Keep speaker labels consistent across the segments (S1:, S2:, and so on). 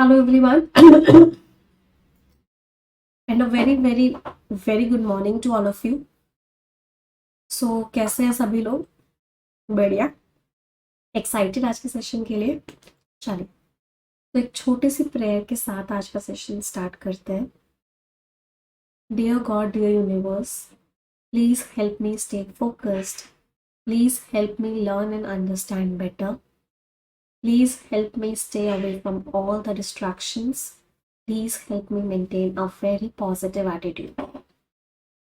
S1: Hello everyone and a very good morning to all of you. कैसे हैं सभी लोग? बढ़िया। एक्साइटेड आज के सेशन के लिए? चलिए, तो एक छोटे सी प्रेयर के साथ आज का सेशन स्टार्ट करते हैं। Dear God, dear universe, please help me stay focused. Please help me learn and understand better. Please help me stay away from all the distractions. Please help me maintain a very positive attitude.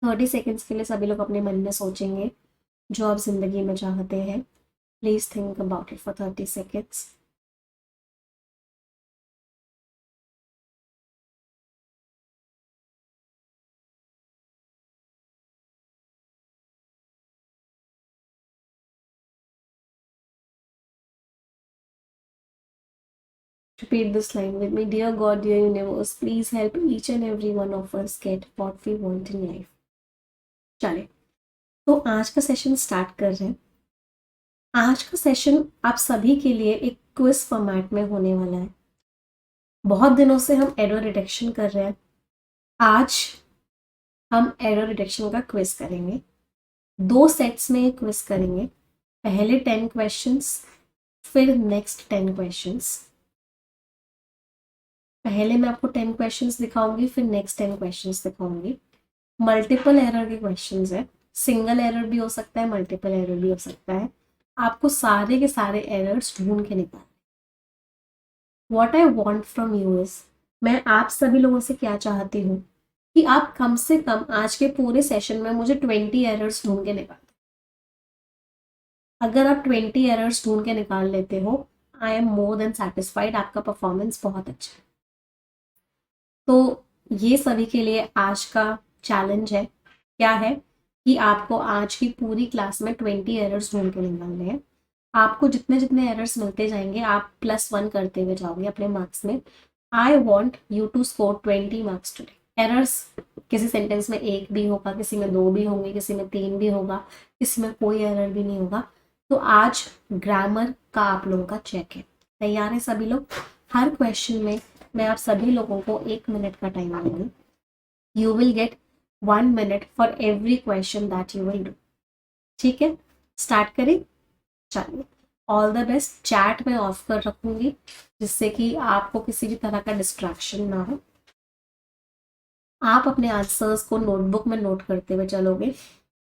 S1: 30 seconds के लिए सभी लोग अपने मन में सोचेंगे जो आप जिंदगी में चाहते हैं। Please think about it for 30 seconds. Repeat this line with me. Dear God, dear universe, please help each and every one of us get what we want in life. चले, तो आज का सेशन स्टार्ट कर रहे हैं। आज का session आप सभी के लिए एक क्विज फॉर्मेट में होने वाला है। बहुत दिनों से हम एरर डिटेक्शन कर रहे हैं। आज हम एरर डिटेक्शन का क्विज करेंगे। 2 सेट्स में क्विज करेंगे। पहले 10 क्वेश्चंस, फिर नेक्स्ट 10 क्वेश्चंस। पहले मैं आपको 10 क्वेश्चंस दिखाऊंगी, फिर नेक्स्ट 10 क्वेश्चंस दिखाऊंगी। मल्टीपल एरर के क्वेश्चंस है। सिंगल एरर भी हो सकता है, मल्टीपल एरर भी हो सकता है। आपको सारे के सारे एरर्स ढूंढ के निकाल। What I want from you is, मैं आप सभी लोगों से क्या चाहती हूँ कि आप कम से कम आज के पूरे सेशन में मुझे 20 एरर्स ढूंढ के निकाल। अगर आप 20 एरर्स ढूंढ के निकाल लेते हो, I am more than satisfied. आपका परफॉर्मेंस बहुत अच्छा है। तो ये सभी के लिए आज का चैलेंज है। क्या है कि आपको आज की पूरी क्लास में 20 एरर्स ढूंढ के निकालने हैं। आपको जितने जितने एरर्स मिलते जाएंगे आप +1 करते हुए जाओगे अपने मार्क्स में। I want you to score 20 marks today. Errors किसी सेंटेंस में एक भी होगा, किसी में 2 भी होंगे, किसी में 3 भी होगा, किसी में कोई एरर भी नहीं होगा। तो आज ग्रामर का आप लोगों का चेक है। तैयार है सभी लोग? हर क्वेश्चन में मैं आप सभी लोगों को 1 मिनट का टाइम दूंगी। You will get 1 minute for every question that you will do. ठीक है, स्टार्ट करें? चलिए, ऑल द बेस्ट। चैट में ऑफ कर रखूंगी जिससे कि आपको किसी भी तरह का डिस्ट्रैक्शन ना हो। आप अपने आंसर्स को नोटबुक में नोट करते हुए चलोगे।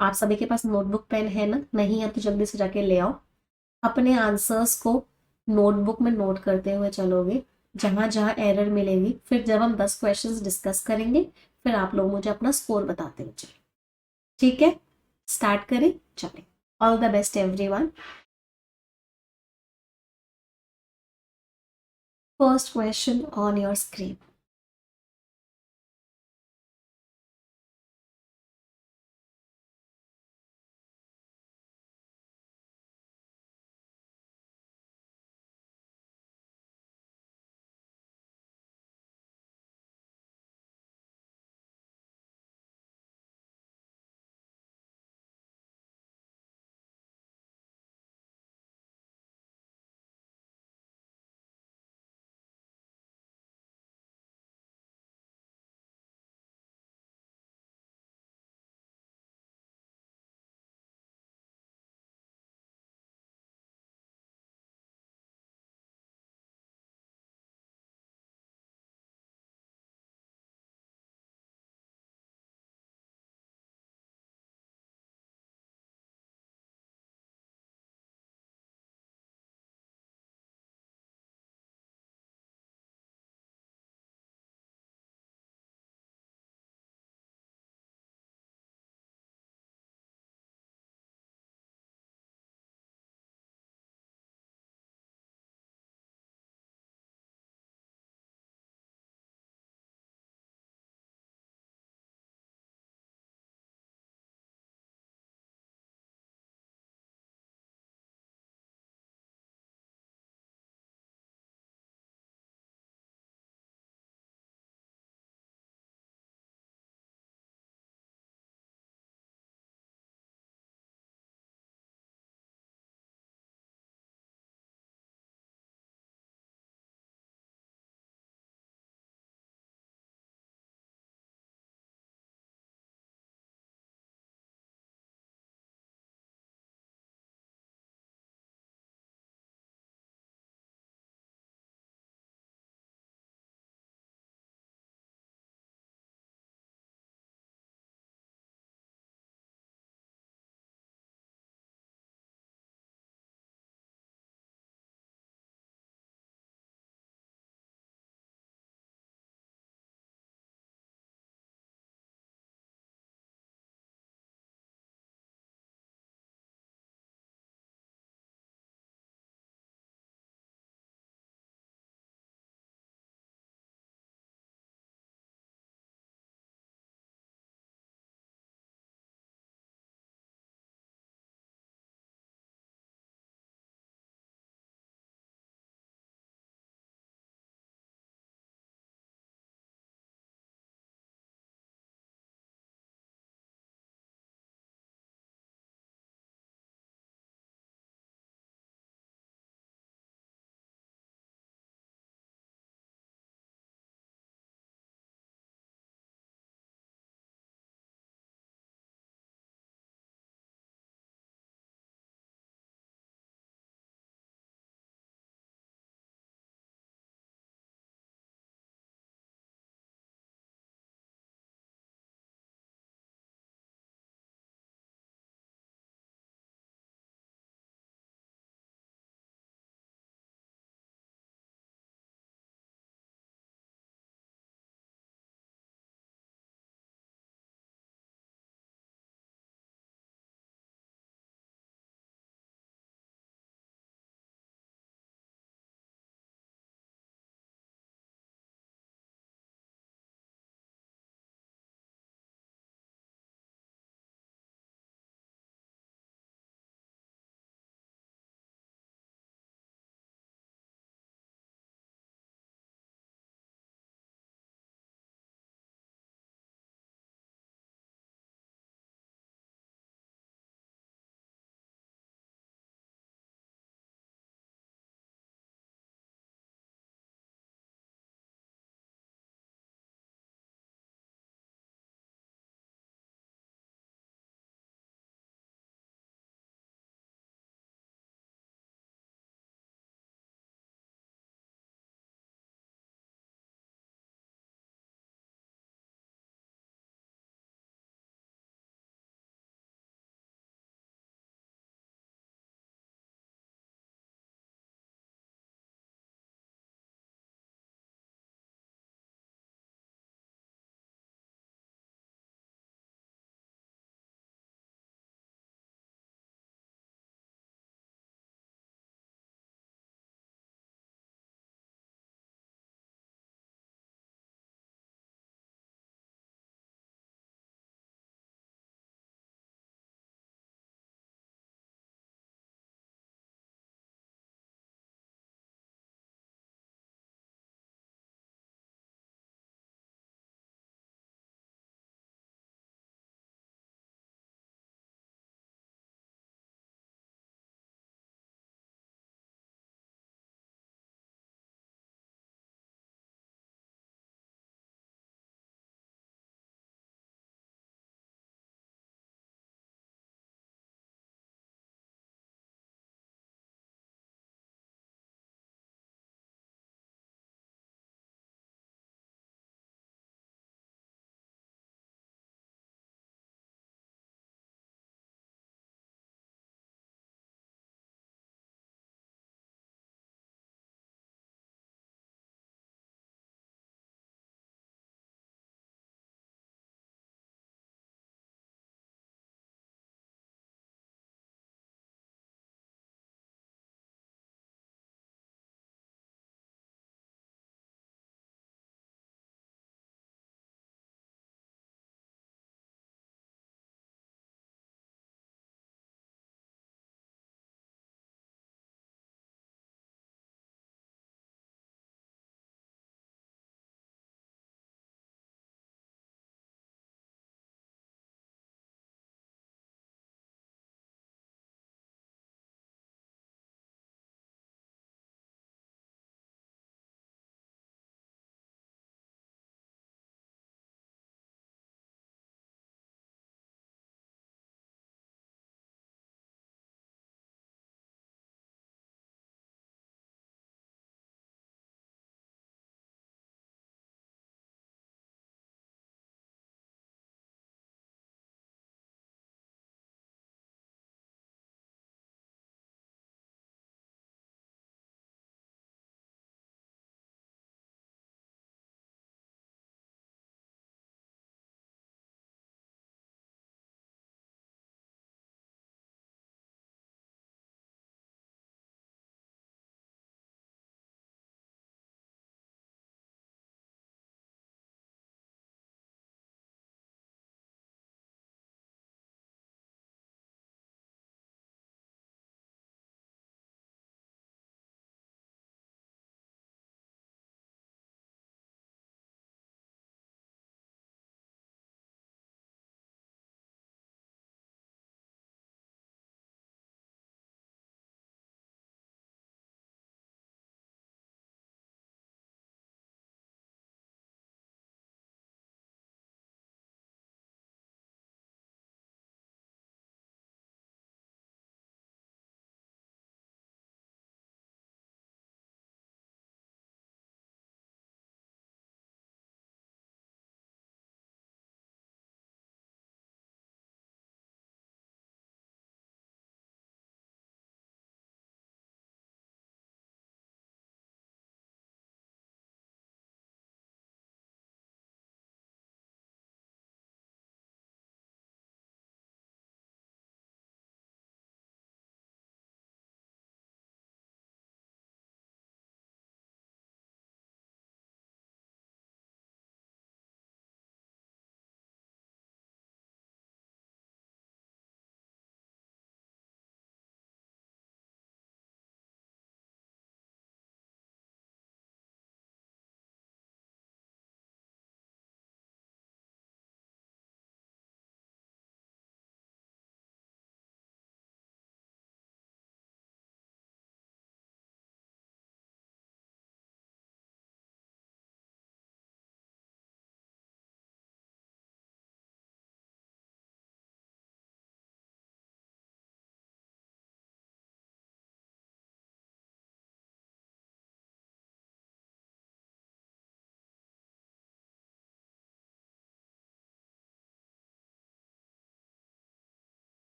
S1: आप सभी के पास नोटबुक पेन है ना? नहीं है तो जल्दी से जाके ले आओ। अपने आंसर्स को नोटबुक में नोट करते हुए चलोगे। जहां जहां एरर मिलेगी, फिर जब हम 10 क्वेश्चंस डिस्कस करेंगे, फिर आप लोग मुझे अपना स्कोर बताते हुए चलो। ठीक है, स्टार्ट करें? चलें। All the best everyone. First question on your screen.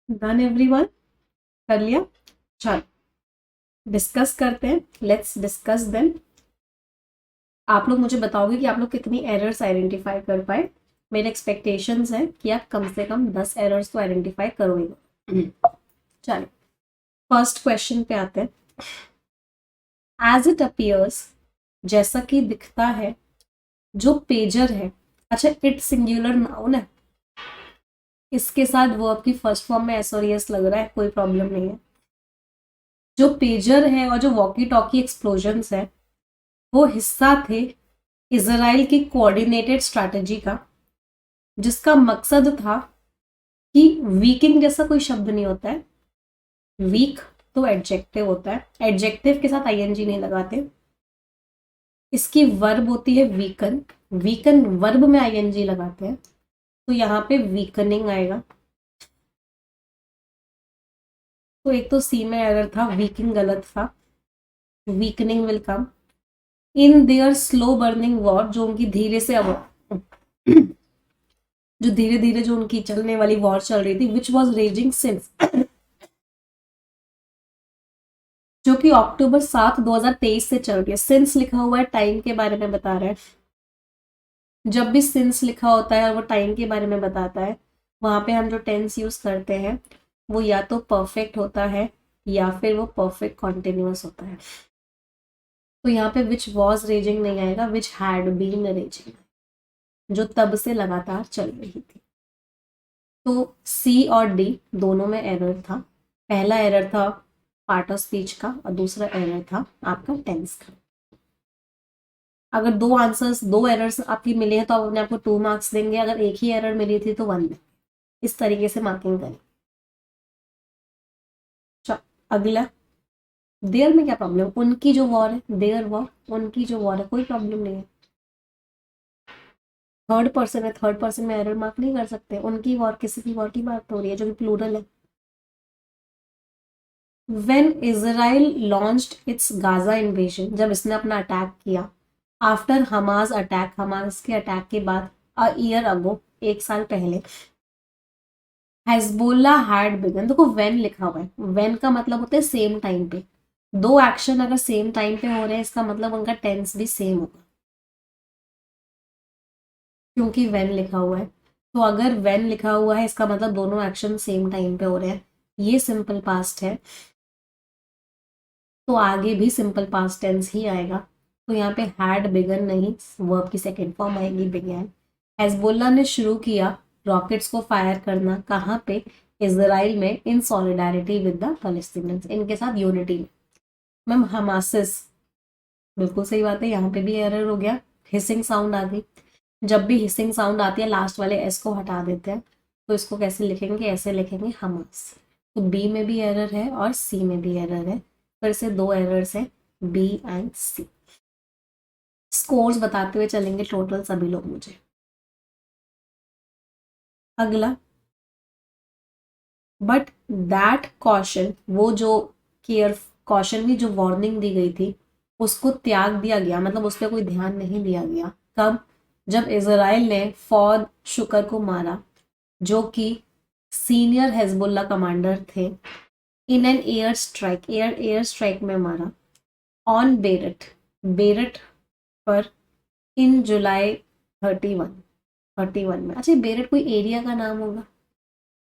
S1: Done everyone, कर लिया? चलो डिस्कस करते हैं, लेट्स डिस्कस देन। आप लोग मुझे बताओगे कि आप लोग कितनी एरर्स आइडेंटिफाई कर पाए। मेरे एक्सपेक्टेशंस है कि आप कम से कम 10 एरर्स तो आइडेंटिफाई करोगे। चलो फर्स्ट क्वेश्चन पे आते हैं। एज इट अपियर्स, जैसा कि दिखता है, जो पेजर है, अच्छा इट सिंगुलर नाउन है, इसके साथ वो आपकी फर्स्ट फॉर्म में एस और एस लग रहा है, कोई प्रॉब्लम नहीं है। जो पेजर है और जो वॉकी टॉकी एक्सप्लोजन्स है, वो हिस्सा थे इजराइल की कोऑर्डिनेटेड स्ट्रैटेजी का, जिसका मकसद था कि वीकिंग जैसा कोई शब्द नहीं होता है, वीक तो एडजेक्टिव होता है, एडजेक्टिव के साथ आईएनजी नहीं लगाते। इसकी वर्ब होती है वीकन, वीकन वर्ब में आईएनजी लगाते हैं, तो यहाँ पे वीकनिंग आएगा। तो एक तो सी में एरर था, वीकिंग गलत था, weakening will come in their slow burning war, जो उनकी धीरे से अब जो धीरे धीरे जो उनकी चलने वाली वॉर चल रही थी, विच वॉज रेजिंग सिंस, जो कि अक्टूबर 7 2023 से चल रही है। सिंस लिखा हुआ है, टाइम के बारे में बता रहा है। जब भी सिंस लिखा होता है और वो टाइम के बारे में बताता है, वहां पे हम जो टेंस यूज करते हैं वो या तो परफेक्ट होता है या फिर वो परफेक्ट कॉन्टिन्यूअस होता है। तो यहाँ पे विच वॉज रेजिंग नहीं आएगा, विच हैड बीन रेजिंग, जो तब से लगातार चल रही थी। तो सी और डी दोनों में एरर था। पहला एरर था पार्ट ऑफ स्पीच का और दूसरा एरर था आपका टेंस का। अगर दो एरर्स आपकी मिले हैं तो आप अपने आपको 2 मार्क्स देंगे, अगर एक ही एरर मिली थी तो 1 देंगे। इस तरीके से मार्किंग करें। चलो अगला, देयर में क्या प्रॉब्लम, उनकी जो वॉर है, देयर वॉर, उनकी जो वॉर है, कोई प्रॉब्लम नहीं है। थर्ड पर्सन है, थर्ड पर्सन में एरर मार्क नहीं कर सकते। उनकी वॉर, किसी की वॉर की बात हो रही है जो कि प्लूरल है। When Israel launched it's Gaza invasion, जब इसने अपना अटैक किया, आफ्टर हमास अटैक, हमास के अटैक के बाद, अ ईयर अगो, एक साल पहले, हेजबोला हैड बिगन। देखो वेन लिखा हुआ है, वेन का मतलब होता है सेम टाइम पे। दो एक्शन अगर सेम टाइम पे हो रहे हैं, इसका मतलब उनका टेंस भी सेम होगा, क्योंकि वेन लिखा हुआ है। तो अगर वेन लिखा हुआ है, इसका मतलब दोनों एक्शन सेम टाइम पे हो रहे हैं। ये सिंपल पास्ट है, तो आगे भी सिंपल पास्ट टेंस ही आएगा। तो यहाँ पे हैड बिगन नहीं, वर्ब की सेकेंड फॉर्म आएगी बिगन। हेजबोला ने शुरू किया रॉकेट्स को फायर करना, कहाँ पे, इसराइल में, इन सॉलिडारिटी विद द पैलेस्टीनियंस, इनके साथ यूनिटी में। मैम हमासिस, बिल्कुल सही बात है, यहाँ पे भी एरर हो गया, हिसिंग साउंड आ गई। जब भी हिसिंग साउंड आती है लास्ट वाले एस को हटा देते हैं, तो इसको कैसे लिखेंगे, ऐसे लिखेंगे हमास। तो बी में भी एरर है और सी में भी एरर है, फिर से 2 एरर्स है, बी एंड सी। स्कोर्स बताते हुए चलेंगे टोटल सभी लोग मुझे। अगला, बट दैट कॉशन, वो जो केयर, कॉशन की जो वार्निंग दी गई थी, उसको त्याग दिया गया, मतलब उस पर कोई ध्यान नहीं दिया गया। कब, जब इसराइल ने फौद शुक्र को मारा, जो कि सीनियर हेजबुल्ला कमांडर थे, in an air strike, air strike में मारा, ऑन बेरट, बेरट पर, इन जुलाई 31 में। अच्छा बेरट कोई एरिया का नाम होगा,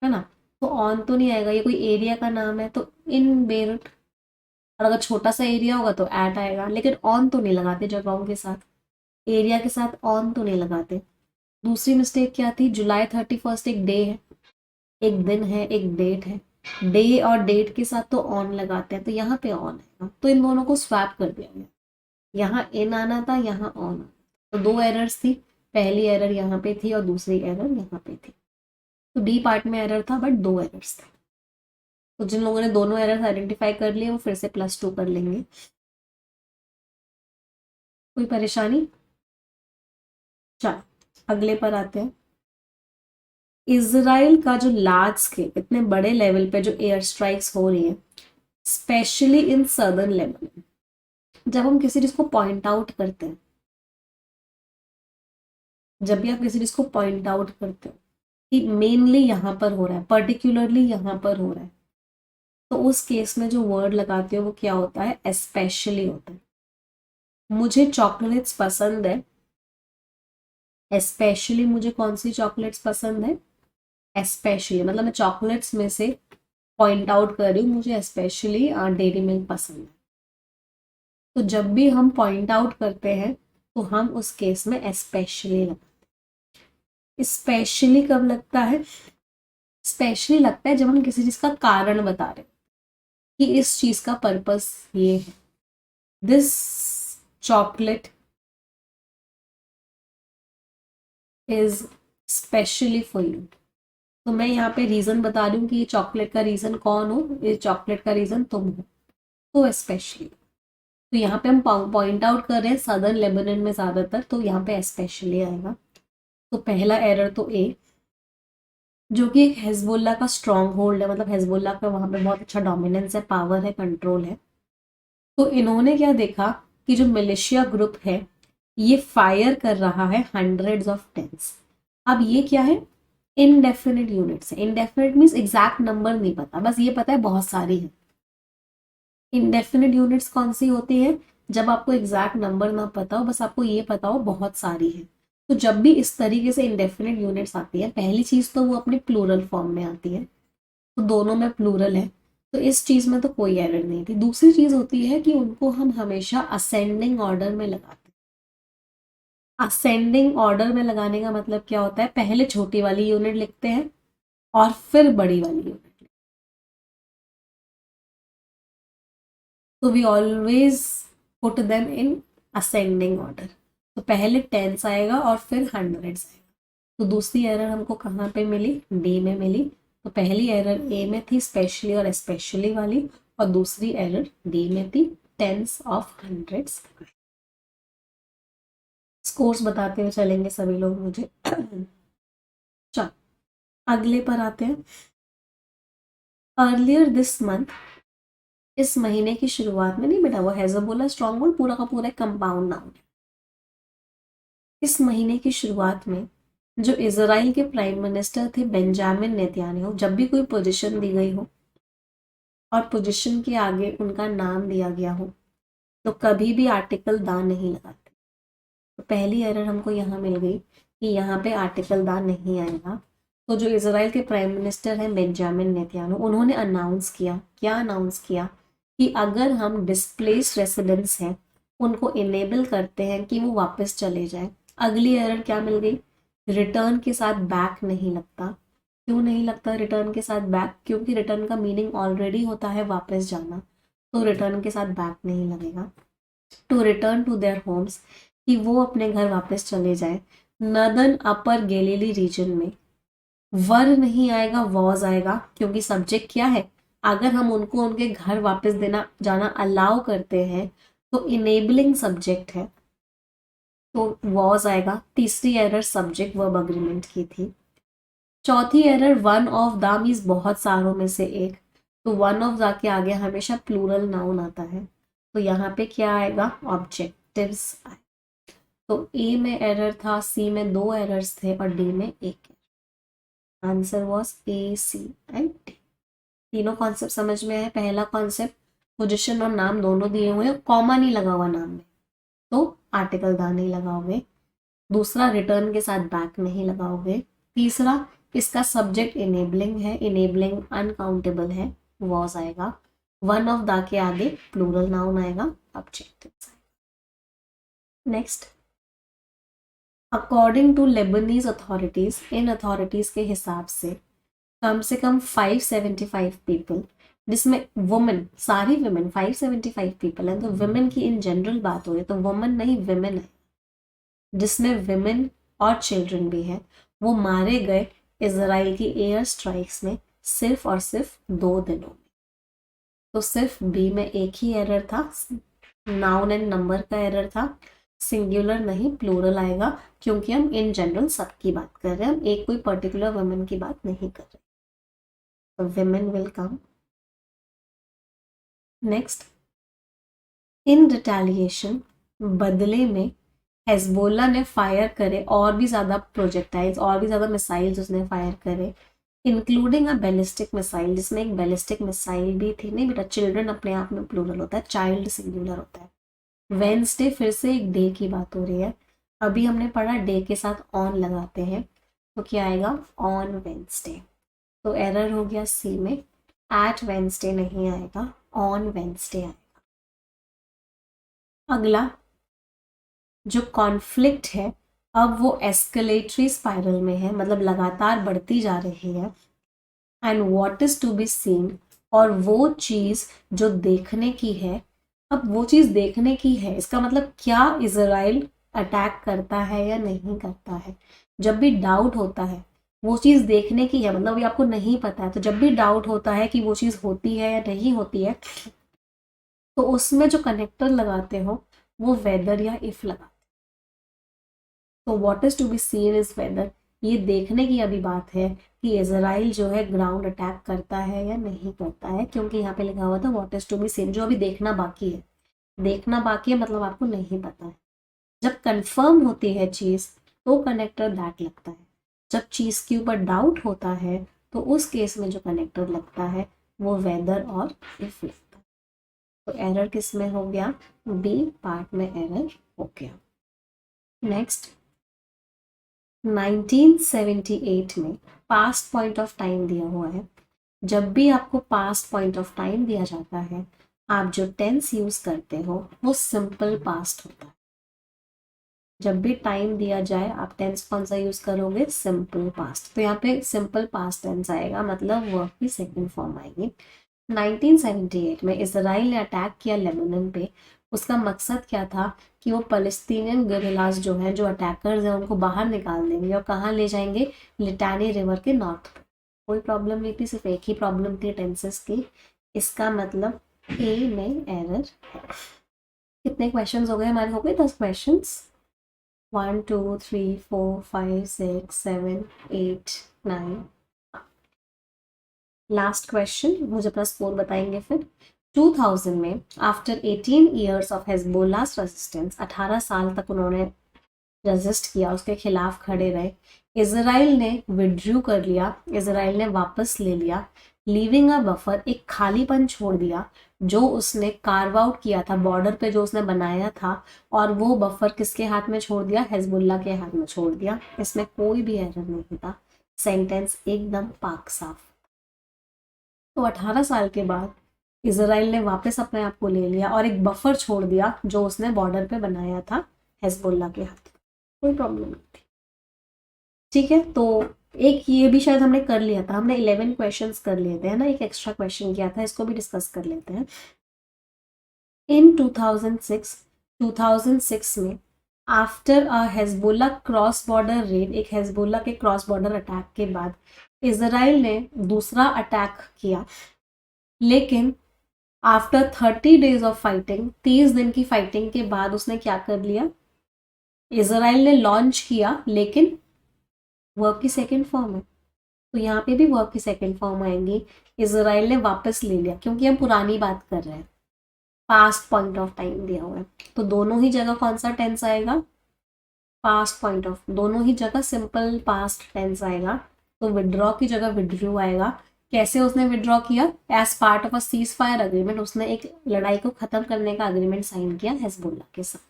S1: है ना, तो ऑन तो नहीं आएगा, ये कोई एरिया का नाम है, तो इन बेरट। और अगर छोटा सा एरिया होगा तो एट आएगा, लेकिन ऑन तो नहीं लगाते जगहों के साथ, एरिया के साथ ऑन तो नहीं लगाते। दूसरी मिस्टेक क्या थी, जुलाई 31 एक डे है, एक दिन है, एक डेट है, डे और डेट के साथ तो ऑन लगाते हैं, तो यहाँ पे ऑन आएगा, तो इन दोनों को स्वैप कर दिया गया। यहाँ इन आना था, यहाँ ऑन आना, तो 2 एरर्स थी, पहली एरर यहाँ पे थी और दूसरी एरर यहाँ पे थी। तो डी पार्ट में एरर था, बट 2 एरर्स थे। तो जिन लोगों ने दोनों एरर्स आइडेंटिफाई कर लिए वो फिर से +2 कर लेंगे। कोई परेशानी? चलो अगले पर आते हैं। इसराइल का जो लार्ज स्केल, इतने बड़े लेवल पे जो एयर स्ट्राइक्स हो रही है, स्पेशली इन सदर्न लेवल, जब हम किसी चीज को पॉइंट आउट करते हैं, जब भी आप किसी चीज को पॉइंट आउट करते हो, कि मेनली यहाँ पर हो रहा है, पर्टिकुलरली यहाँ पर हो रहा है, तो उस केस में जो वर्ड लगाते हो वो क्या होता है, एस्पेशली होता है। मुझे चॉकलेट्स पसंद है, एस्पेशली मुझे कौन सी चॉकलेट्स पसंद है, एस्पेशली मतलब मैं चॉकलेट्स में से पॉइंट आउट कर रही हूँ, मुझे स्पेशली डेयरी मिल्क पसंद है। तो जब भी हम पॉइंट आउट करते हैं तो हम उस केस में स्पेशली लगता है। स्पेशली कब लगता है, स्पेशली लगता है जब हम किसी चीज का कारण बता रहे हैं कि इस चीज का पर्पस ये है, this chocolate is specially for you. तो मैं यहाँ पे रीजन बता रही हूँ कि ये चॉकलेट का रीजन कौन हो, ये चॉकलेट का रीजन तुम हो, तो स्पेशली। तो यहाँ पे हम पॉइंट आउट कर रहे हैं सदर्न लेबनान में ज्यादातर, तो यहाँ पे स्पेशली आएगा। तो पहला एरर तो ए, जो कि एक हेजबोल्ला का स्ट्रॉन्ग होल्ड है, मतलब हेजबोल्ला का वहां पे बहुत अच्छा डोमिनेंस है, पावर है, कंट्रोल है। तो इन्होंने क्या देखा कि जो मिलिशिया ग्रुप है ये फायर कर रहा है हंड्रेड्स ऑफ टेंस। अब ये क्या है, इनडेफिनिट यूनिट्स है। इनडेफिनिट मीन्स एग्जैक्ट नंबर नहीं पता, बस ये पता है बहुत सारी है। इनडेफिनिट यूनिट्स कौन सी होती है, जब आपको एग्जैक्ट नंबर ना पता हो, बस आपको ये पता हो बहुत सारी है। तो जब भी इस तरीके से इनडेफिनिट यूनिट्स आती है, पहली चीज तो वो अपने प्लूरल फॉर्म में आती है, तो दोनों में प्लूरल है, तो इस चीज में तो कोई एरर नहीं थी। दूसरी चीज होती है कि उनको हम हमेशा असेंडिंग ऑर्डर में लगाते हैं। असेंडिंग ऑर्डर में लगाने का मतलब क्या होता है, पहले छोटी वाली यूनिट लिखते हैं और फिर बड़ी वाली यूनिट। तो we always put them in ascending order. तो पहले टेंस आएगा और फिर हंड्रेड्स आएगा। तो दूसरी एरर हमको कहाँ पे मिली, डी में मिली। तो पहली एरर ए में थी स्पेशली और स्पेशली वाली, और दूसरी एरर डी में थी टेंस ऑफ हंड्रेड्स। स्कोर्स बताते हुए चलेंगे सभी लोग मुझे। चलो अगले पर आते हैं। अर्लियर दिस मंथ, इस महीने की शुरुआत में, नहीं बेटा वो हेजबोला स्ट्रॉन्ग होल्ड पूरा का पूरा कंपाउंड नाउन है। इस महीने की शुरुआत में जो इजराइल के प्राइम मिनिस्टर थे बेंजामिन नेतन्याहू, जब भी कोई पोजीशन दी गई हो और पोजीशन के आगे उनका नाम दिया गया हो तो कभी भी आर्टिकल दा नहीं लगाते। तो पहली एरर हमको यहाँ मिल गई कि यहाँ पे आर्टिकल दा नहीं आएगा। तो जो इजराइल के प्राइम मिनिस्टर हैं बेंजामिन नेतन्याहू, उन्होंने अनाउंस किया, क्या अनाउंस किया, कि अगर हम डिस्प्लेस्ड रेसिडेंट्स हैं उनको इनेबल करते हैं कि वो वापस चले जाए। अगली एरर क्या मिल गई, रिटर्न के साथ बैक नहीं लगता। क्यों नहीं लगता रिटर्न के साथ बैक, क्योंकि रिटर्न का मीनिंग ऑलरेडी होता है वापस जाना, तो रिटर्न के साथ बैक नहीं लगेगा। To return to their homes, कि वो अपने घर वापस चले जाए। नदर्न अपर गैलिली रीजन में वर नहीं आएगा, वॉज आएगा, क्योंकि सब्जेक्ट क्या है, अगर हम उनको उनके घर वापस देना जाना अलाउ करते हैं तो इनेबलिंग सब्जेक्ट है, तो वॉज आएगा। तीसरी एरर सब्जेक्ट वर्ब अग्रीमेंट की थी। चौथी error one of the means बहुत सारों में से एक, तो वन ऑफ द के आगे हमेशा प्लूरल नाउन आता है, तो यहाँ पे क्या आएगा, ऑब्जेक्टिव्स आए। तो ए में एरर था, सी में 2 एरर्स थे और डी में 1। Answer was A, C and D. तीनों कॉन्सेप्ट समझ में आए। पहला कॉन्सेप्ट, पोजिशन और नाम दोनों दिए हुए हैं, कॉमा नहीं लगा हुआ नाम में, तो आर्टिकल दा नहीं लगाओगे। दूसरा, रिटर्न के साथ बैक नहीं लगाओगे। तीसरा, इसका सब्जेक्ट इनेबलिंग है, इनेबलिंग अनकाउंटेबल है, वॉज आएगा। वन ऑफ द के आगे प्लूरल नाउन आएगा, ऑब्जेक्टिव्स आएगा। Next, according to Lebanese authorities, इन अथॉरिटीज के हिसाब से कम 575 पीपल, जिसमें वुमेन, सारी वुमेन 575 पीपल है, तो वुमेन की इन जनरल बात हो रही है, तो वुमेन नहीं विमेन है, जिसमें विमेन और चिल्ड्रन भी है, वो मारे गए इजराइल की एयर स्ट्राइक्स में सिर्फ और सिर्फ 2 दिनों में। तो सिर्फ बी में एक ही एरर था, नाउन एंड नंबर का एरर था, सिंगुलर नहीं प्लूरल आएगा, क्योंकि हम इन जनरल सबकी बात कर रहे हैं, हम एक कोई पर्टिकुलर वुमेन की बात नहीं कर रहे। तो women will come. Next, in retaliation, बदले में हेजबोला ने फायर करे और भी ज़्यादा प्रोजेक्टाइल्स, और भी ज़्यादा मिसाइल्स उसने फायर करे, इंक्लूडिंग अ बैलिस्टिक मिसाइल, जिसमें एक बैलिस्टिक मिसाइल भी थी। नहीं बेटा, चिल्ड्रन अपने आप में प्लूरल होता है, चाइल्ड सिंगुलर होता है। वेंसडे, फिर से एक डे की बात हो रही है। अभी हमने पढ़ा डे के साथ ऑन लगाते हैं, तो क्या आएगा, ऑन वेंसडे। तो एरर हो गया सी में, एट वेंसडे नहीं आएगा, ऑन वेंसडे आएगा। अगला जो कॉन्फ्लिक्ट है, अब वो एस्केलेटरी स्पाइरल में है, मतलब लगातार बढ़ती जा रही है। And what is to be seen, और वो चीज जो देखने की है। अब वो चीज देखने की है, इसका मतलब क्या इजराइल अटैक करता है या नहीं करता है। जब भी डाउट होता है, वो चीज देखने की है, मतलब ये आपको नहीं पता है, तो जब भी डाउट होता है कि वो चीज होती है या नहीं होती है, तो उसमें जो कनेक्टर लगाते हो वो वेदर या इफ लगाते। तो what is to be seen is whether, ये देखने की अभी बात है कि इजराइल जो है ग्राउंड अटैक करता है या नहीं करता है, क्योंकि यहाँ पे लिखा हुआ था what is to be seen, जो अभी देखना बाकी है। देखना बाकी है मतलब आपको नहीं पता है। जब कंफर्म होती है चीज तो कनेक्टर दैट लगता है। जब चीज के ऊपर डाउट होता है तो उस केस में जो कनेक्टर लगता है वो वेदर और इफ लगता है। तो एरर किस में हो गया, बी पार्ट में एरर हो गया। नेक्स्ट, 1978 में पास्ट पॉइंट ऑफ टाइम दिया हुआ है। जब भी आपको पास्ट पॉइंट ऑफ टाइम दिया जाता है, आप जो टेंस यूज करते हो वो सिंपल पास्ट होता है। जब भी टाइम दिया जाए आप टेंस कौन सा यूज करोगे, सिंपल पास्ट। तो यहाँ पे सिंपल पास्ट टेंस आएगा, मतलब वर्ब की सेकंड फॉर्म आएगी। 1978 में इसराइल ने अटैक किया लेबनान पे। उसका मकसद क्या था कि वो फलस्तीनियन गेरिलास जो हैं, जो अटैकर्स हैं, उनको बाहर निकाल देंगे और कहाँ ले जाएंगे, लिटानी रिवर के नॉर्थ पे। कोई प्रॉब्लम नहीं थी, सिर्फ एक ही प्रॉब्लम थी टेंसेस की। इसका मतलब ए में एरर है। कितने क्वेश्चंस हो गए हमारे, हो गए 10 क्वेश्चंस। 1 2 3 4 5 6 7 8 9। लास्ट क्वेश्चन, मुझे अपना स्कोर बताएंगे फिर। 2000 में आफ्टर 18 ईयर्स ऑफ हेजबोलास रेजिस्टेंस, 18 साल तक उन्होंने रेजिस्ट किया, उसके खिलाफ खड़े रहे। इसराइल ने विड्रू कर लिया, इसराइल ने वापस ले लिया। लीविंग अ बफर, एक खालीपन छोड़ दिया जो उसने कार्व आउट किया था बॉर्डर पे, जो उसने बनाया था। और वो बफर किसके हाथ में छोड़ दिया, हेजबुल्ला के हाथ में छोड़ दिया। इसमें कोई भी एरर नहीं था, सेंटेंस एकदम पाक साफ। तो 18 साल के बाद इसराइल ने वापस अपने आप को ले लिया और एक बफर छोड़ दिया जो उसने बॉर्डर पे बनाया था हेजबुल्ला के हाथ। कोई प्रॉब्लम नहीं थी। ठीक है, तो एक ये भी शायद हमने कर लिया था, हमने 11 क्वेश्चंस कर लिए थे, है ना, एक एक्स्ट्रा क्वेश्चन किया था, इसको भी डिस्कस कर लेते हैं। इन 2006 में after a Hezbollah cross border red, एक हेजबोला के क्रॉस बॉर्डर अटैक के बाद इसराइल ने दूसरा अटैक किया। लेकिन आफ्टर 30 डेज ऑफ फाइटिंग, 30 दिन की फाइटिंग के बाद उसने क्या कर लिया, इसराइल ने लॉन्च किया, लेकिन वर्ब की सेकेंड फॉर्म है, तो यहाँ पे भी वर्ब की सेकेंड फॉर्म आएंगी। इसराइल ने वापस ले लिया, क्योंकि हम पुरानी बात कर रहे हैं, पास्ट पॉइंट ऑफ टाइम दिया हुआ है, तो दोनों ही जगह कौन सा टेंस आएगा, पास्ट पॉइंट ऑफ, दोनों ही जगह सिंपल पास्ट टेंस आएगा। तो विड्रॉ की जगह विड्रू आएगा। कैसे उसने विड्रॉ किया, as part of a ceasefire agreement, उसने एक लड़ाई को खत्म करने का अग्रीमेंट साइन किया हेजबुल्ला के साथ।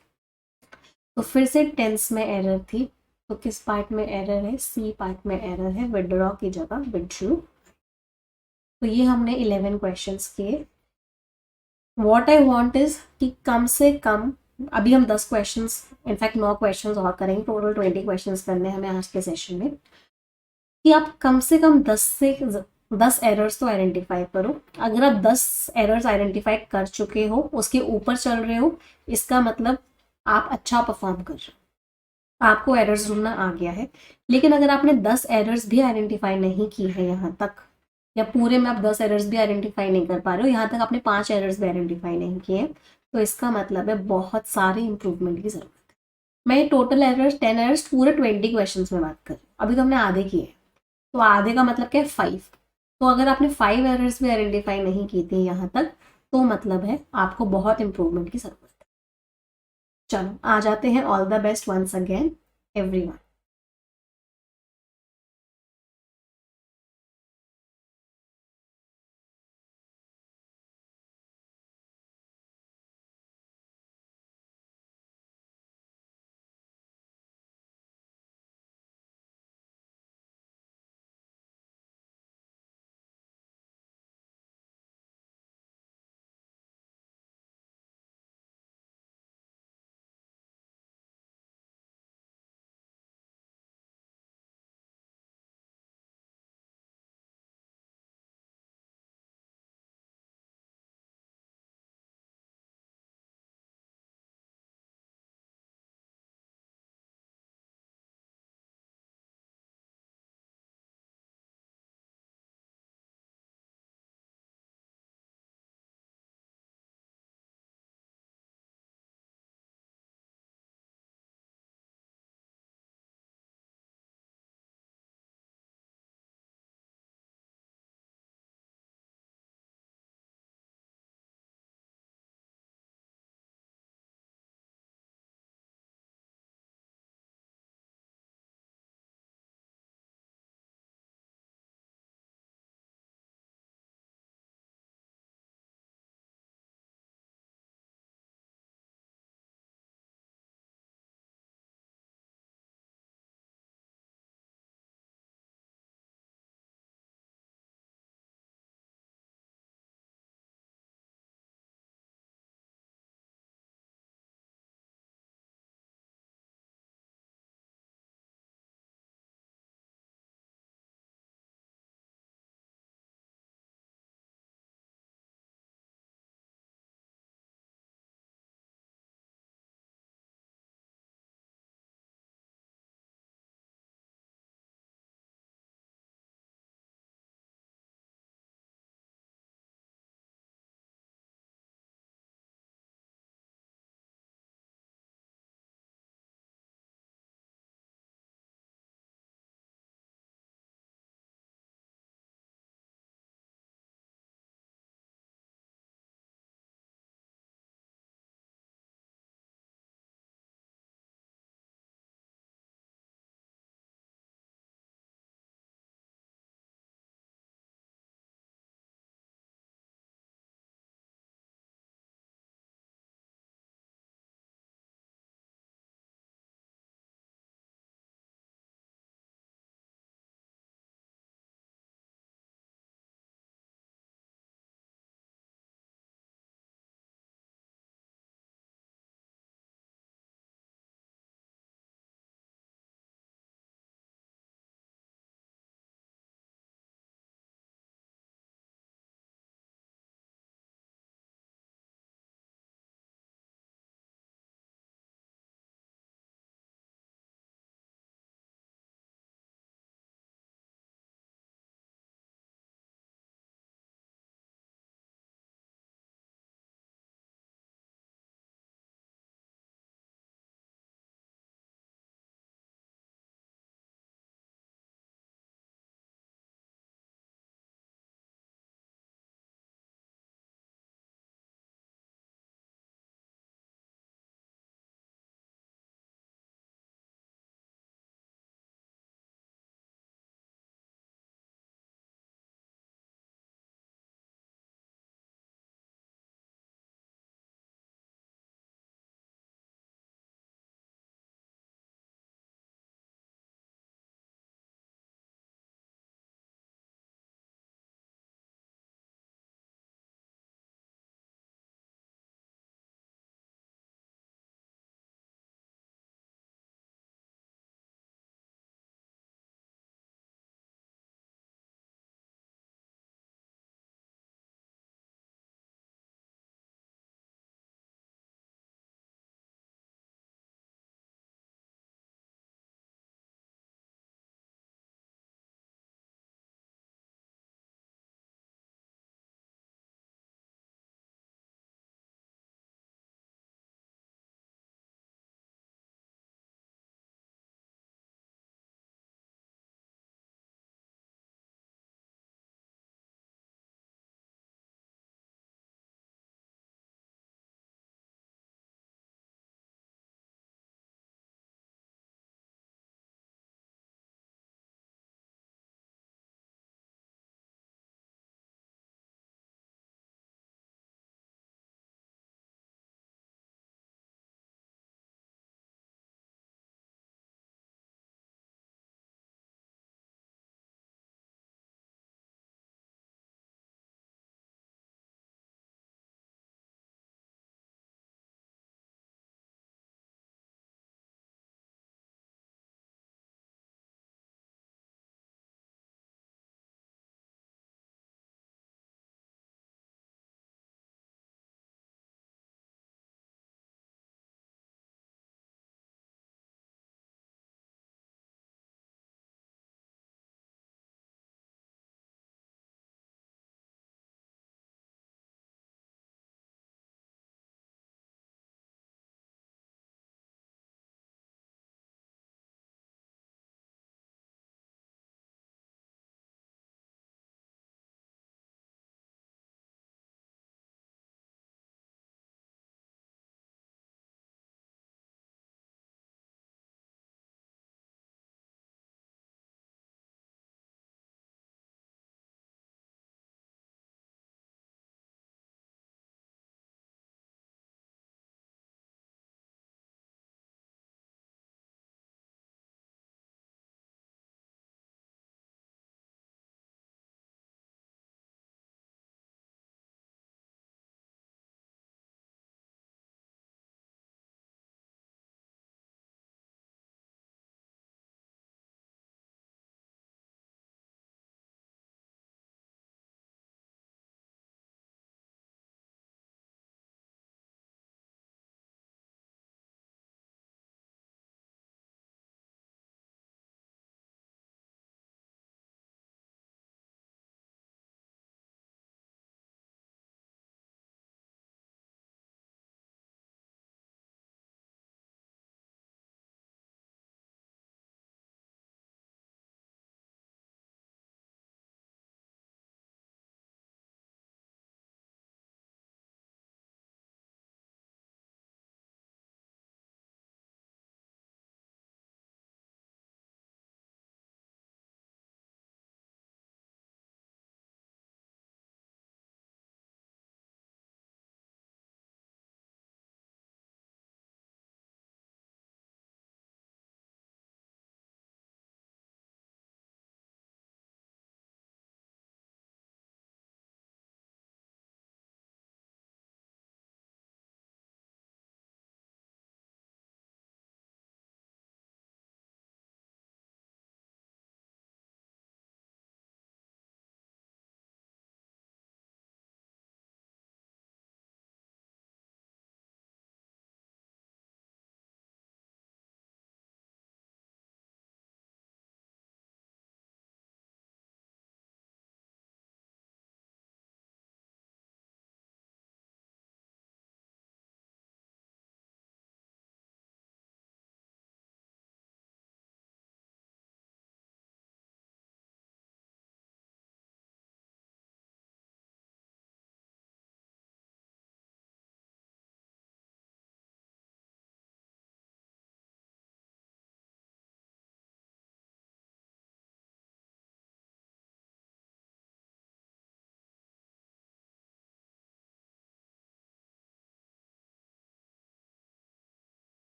S1: तो फिर से टेंस में एरर थी, तो किस पार्ट में एरर है, सी पार्ट में एरर है, विड्रॉ की जगह विड्रू। तो ये हमने 11 क्वेश्चंस किए। व्हाट आई वांट इज कि कम से कम, अभी हम 10 क्वेश्चंस, इनफैक्ट 9 क्वेश्चंस और करेंगे, टोटल 20 क्वेश्चंस करने हैं हमें आज के सेशन में, कि आप कम से कम 10 एरर्स तो आइडेंटिफाई करो। अगर आप 10 एरर्स आइडेंटिफाई कर चुके हो, उसके ऊपर चल रहे हो, इसका मतलब आप अच्छा परफॉर्म कर रहे हो, आपको एरर्स ढूंढना आ गया है। लेकिन अगर आपने 10 एरर्स भी आइडेंटिफाई नहीं की है यहाँ तक, या पूरे में आप 10 एरर्स भी आइडेंटिफाई नहीं कर पा रहे हो, यहाँ तक आपने 5 एरर्स भी आइडेंटिफाई नहीं किए, तो इसका मतलब है बहुत सारे इंप्रूवमेंट की जरूरत है। मैं टोटल एरर्स 10 एरर्स पूरे 20 क्वेश्चन में बात कर रही हूँ, अभी तो हमने आधे किए, तो आधे का मतलब क्या है, 5। तो अगर आपने 5 एरर्स भी आइडेंटिफाई नहीं की थी यहाँ तक, तो मतलब है आपको बहुत इंप्रूवमेंट की जरूरत है। चलो आ जाते हैं, all the best once again everyone.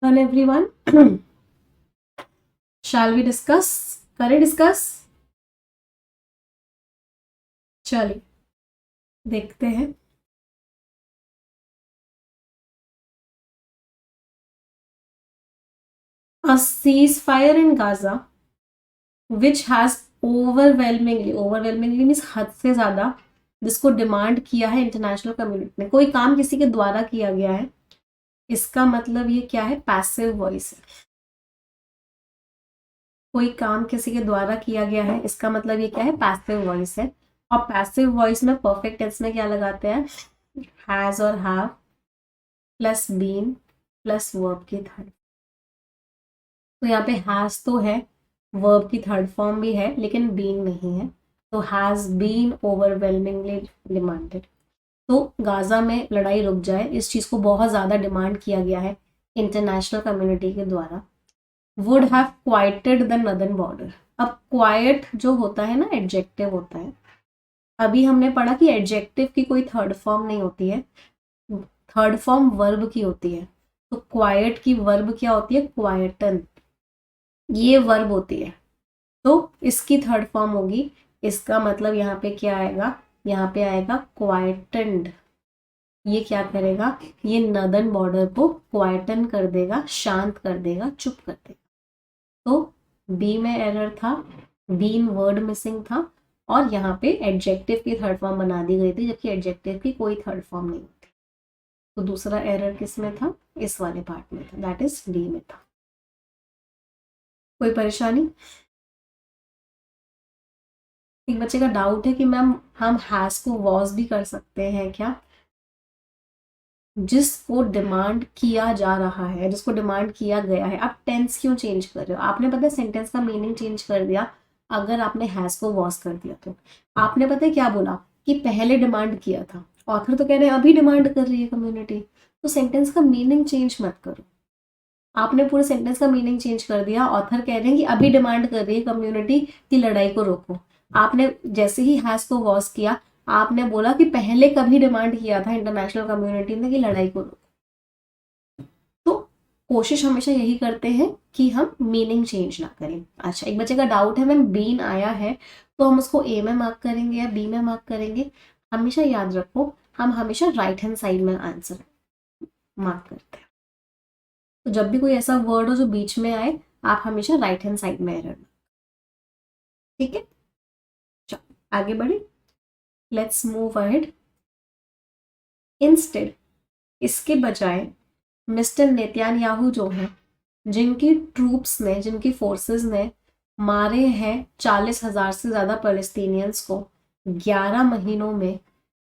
S1: Done everyone? Shall we discuss? करें डिस्कस? चलिए देखते हैं. A ceasefire in Gaza which has overwhelmingly means हद से ज्यादा, जिसको डिमांड किया है इंटरनेशनल कम्युनिटी ने. कोई काम किसी के द्वारा किया गया है, इसका मतलब ये क्या है? पैसिव वॉइस है. कोई काम किसी के द्वारा किया गया है, इसका मतलब ये क्या है? पैसिव वॉइस है. और पैसिव वॉइस में परफेक्ट टेंस में क्या लगाते हैं? हैज और have plus been plus verb की थर्ड. तो यहाँ पे हैज तो है, वर्ब की थर्ड फॉर्म भी है, लेकिन बीन नहीं है. तो हैज बीन ओवरवेलमिंगली डिमांडेड. तो गाजा में लड़ाई रुक जाए, इस चीज को बहुत ज्यादा डिमांड किया गया है इंटरनेशनल कम्युनिटी के द्वारा. Would have quitted the northern border. अब क्वाइट जो होता है ना, एडजेक्टिव होता है. अभी हमने पढ़ा कि एडजेक्टिव की कोई थर्ड फॉर्म नहीं होती है, थर्ड फॉर्म वर्ब की होती है. तो क्वाइट की वर्ब क्या होती है? क्वाइटन. ये वर्ब होती है, तो इसकी थर्ड फॉर्म होगी. इसका मतलब यहाँ पे क्या आएगा? यहाँ पे आएगा क्वाइटनड. ये क्या करेगा? ये नदर्न बॉर्डर को क्वाइटन कर देगा, शांत कर देगा, चुप कर देगा. तो बी में एरर था, बीन वर्ड मिसिंग था, और यहाँ पे एडजेक्टिव की थर्ड फॉर्म बना दी गई थी, जबकि एडजेक्टिव की कोई थर्ड फॉर्म नहीं होती. तो दूसरा एरर किस में था? इस वाले पार्ट में था, दैट इज डी में था. कोई परेशानी? एक बच्चे का डाउट है कि मैम हम हैज को वॉज भी कर सकते हैं क्या? जिसको डिमांड किया जा रहा है, जिसको डिमांड किया गया है. आप टेंस क्यों चेंज कर रहे हो? आपने पता है सेंटेंस का मीनिंग चेंज कर दिया अगर आपने हैज को वॉज कर दिया तो. आपने पता है क्या बोला? कि पहले डिमांड किया था. ऑथर तो कह रहे हैं अभी डिमांड कर रही है कम्युनिटी. तो सेंटेंस का मीनिंग चेंज मत करो. आपने पूरे सेंटेंस का मीनिंग चेंज कर दिया. ऑथर कह रहे हैं कि अभी डिमांड कर रही है कम्युनिटी की लड़ाई को रोको. आपने जैसे ही हैज को वॉज किया, आपने बोला कि पहले कभी डिमांड किया था इंटरनेशनल कम्युनिटी ने कि लड़ाई को रोको. तो कोशिश हमेशा यही करते हैं कि हम मीनिंग चेंज ना करें. अच्छा, एक बच्चे का डाउट है मैम बीन आया है तो हम उसको ए में मार्क करेंगे या बी में मार्क करेंगे? हमेशा याद रखो, हम हमेशा राइट हैंड साइड में आंसर मार्क करते हैं. तो जब भी कोई ऐसा वर्ड हो जो बीच में आए, आप हमेशा राइट हैंड साइड में एरर. ठीक है, चलो आगे बढ़े. Let's move ahead. इंस्टेड, इसके बजाय मिस्टर नेतन्याहू जो है, जिनकी ट्रूप्स ने, जिनकी फोर्सेस ने मारे हैं 40,000 से ज्यादा पैलेस्टीनियंस को 11 महीनों में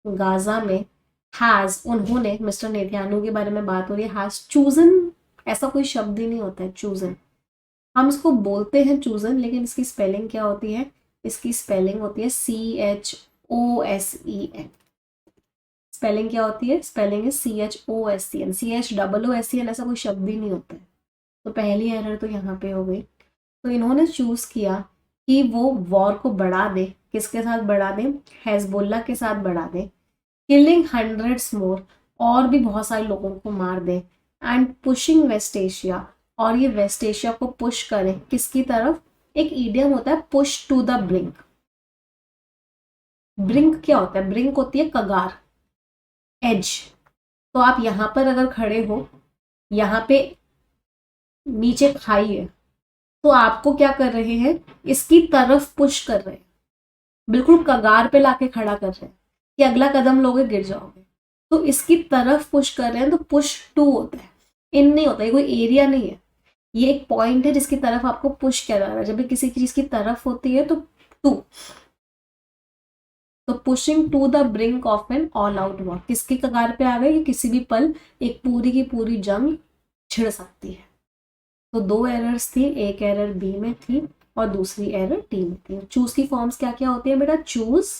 S1: गाजा में, हैज, उन्होंने, मिस्टर नेतन्याहू के बारे में बात हो रही है, हैज चूजन. ऐसा कोई शब्द ही नहीं होता है चूजन. हम इसको बोलते हैं चूजन, लेकिन इसकी स्पेलिंग क्या होती है? इसकी स्पेलिंग होती है CHOSEN. स्पेलिंग क्या होती है? स्पेलिंग है CHOSEN. CHOOSEN ऐसा कोई शब्द ही नहीं होता है. तो पहली एरर तो यहाँ पे हो गई. तो इन्होंने चूज किया कि वो वॉर को बढ़ा दे. किसके साथ बढ़ा दे? हेजबोल्ला के साथ बढ़ा दे. किलिंग हंड्रेड्स मोर, और भी बहुत सारे लोगों को मार दे. एंड पुशिंग वेस्ट एशिया, और ये वेस्ट एशिया को पुश करें किसकी तरफ? एक ईडियम होता है push to the brink. Brink क्या होता है? ब्रिंक होती है कगार, एज. तो आप यहां पर अगर खड़े हो, यहाँ पे नीचे खाई है, तो आपको क्या कर रहे हैं? इसकी तरफ पुश कर रहे हैं, बिल्कुल कगार पे लाके खड़ा कर रहे हैं कि अगला कदम लोगे गिर जाओगे. तो इसकी तरफ पुश कर रहे हैं, तो पुश टू होता है, इन नहीं होता. ये कोई एरिया नहीं है, ये एक पॉइंट है जिसकी तरफ आपको पुश किया जा रहा है. जब भी किसी चीज की तरफ होती है तो टू. तो pushing to the brink of an all out war, किसकी कगार पे आ गए? किसी भी पल एक पूरी की पूरी जंग छिड़ सकती है. तो दो एरर्स थी, एक एरर बी में थी और दूसरी एरर डी में थी. चूज की फॉर्म्स क्या क्या होती है बेटा? चूज,